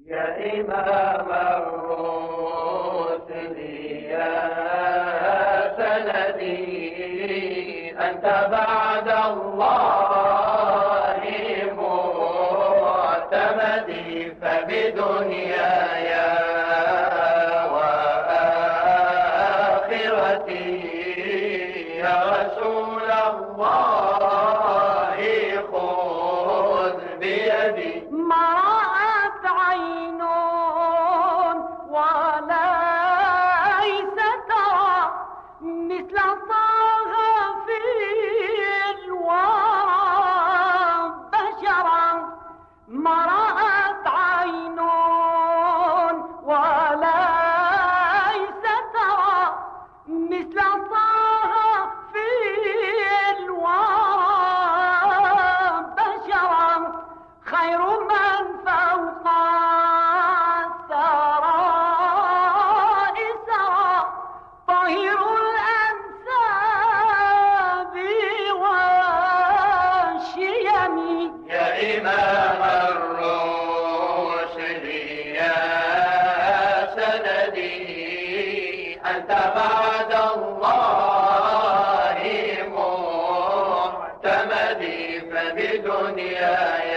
يا إمام الرسل يا سندي أنت بعد الله معتمدي فبدنياي وآخرتي يا رسول الله خذ بيدي. ما رأت عين وليس ترى مثل طه في الورى بشرا. ما رأت عين وليس ترى مثل طه في الورى بشرا. خير من فوق الثرى إسرى طاهر الأنساب والشيم. يا إمام الرشد يا سندي أنت بعد الله معتمدي فبدنياي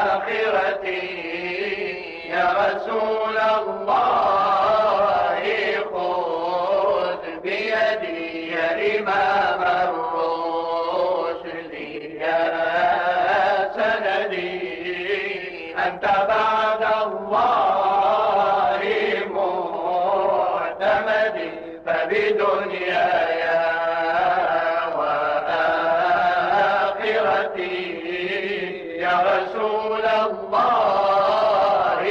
وآخرتي يا رسول الله خذ بيدي. يا إمام الرشد يا سندي أنت بعد الله معتمدي فبدنياي وآخرتي يا رسول الله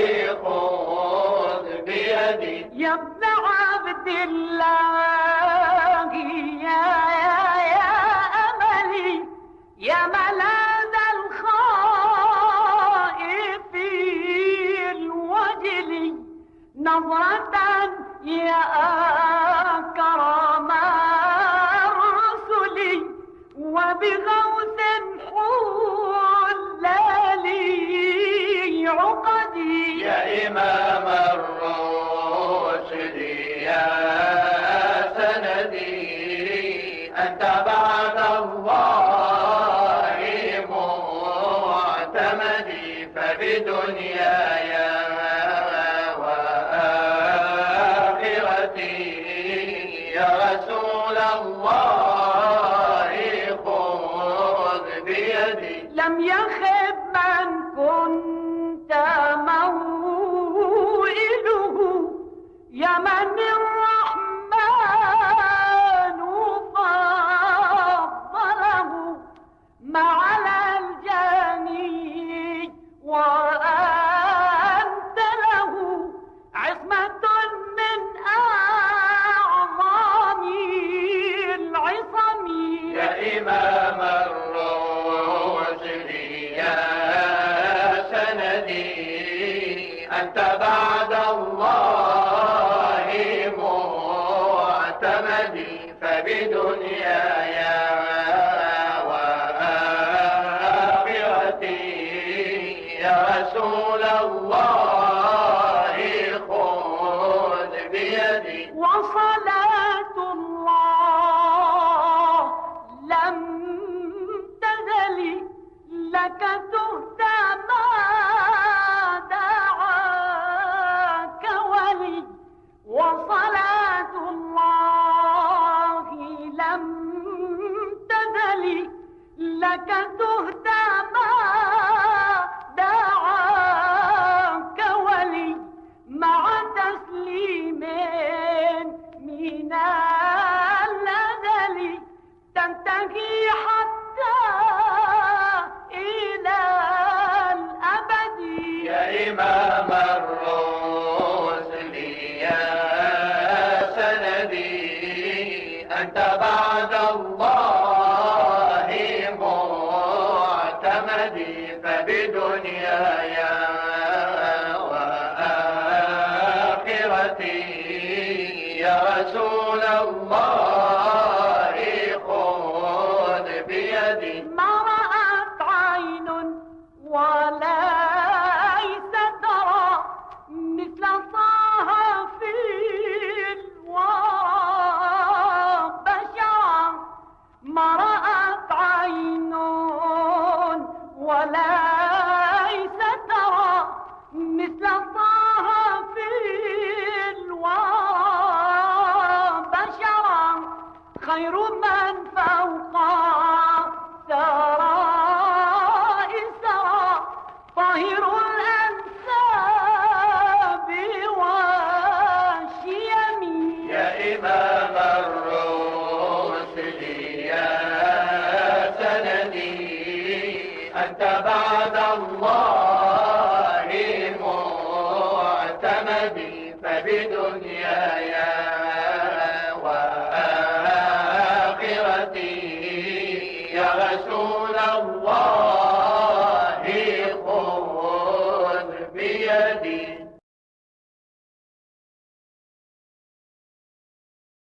خذ بيدي. يا ابن عبد الله يا أملي يا ملاذ الخائفين وجلي. نظرة يا أكرم الرسل وبغوث حلالي عقدي. يا إمام الرشد يا سندي أنت بعد الله معتمدي فبدنياي وآخرتي يا رسول الله خذ بيدي. لم يخب من كنت موئله يا من الرحمن فضله. ما على الجاني وأنت له عصمة من أعظم العصم. يا إمام الرشد يا سندي أنت بعد الله معتمدي فبدنياي وآخرتي يا رسول الله خذ بيدي. وصلاة الله لم تزل لك تهدى ما دعاك ولي. وصلاة الله لم تزل لك تهدى ما دعاك ولي. مع تسليم من الأزل تنتهي حتى إلى الأبد. يا إمام الرسل يا سندي أنت بعد الله معتمدي فبدنياي وآخرتي يا رسول الله خذ بيدي. ما رأت عين ولا أنت بعد الله معتمدي فبدنياي وآخرتي يا رسول الله خذ بيدي.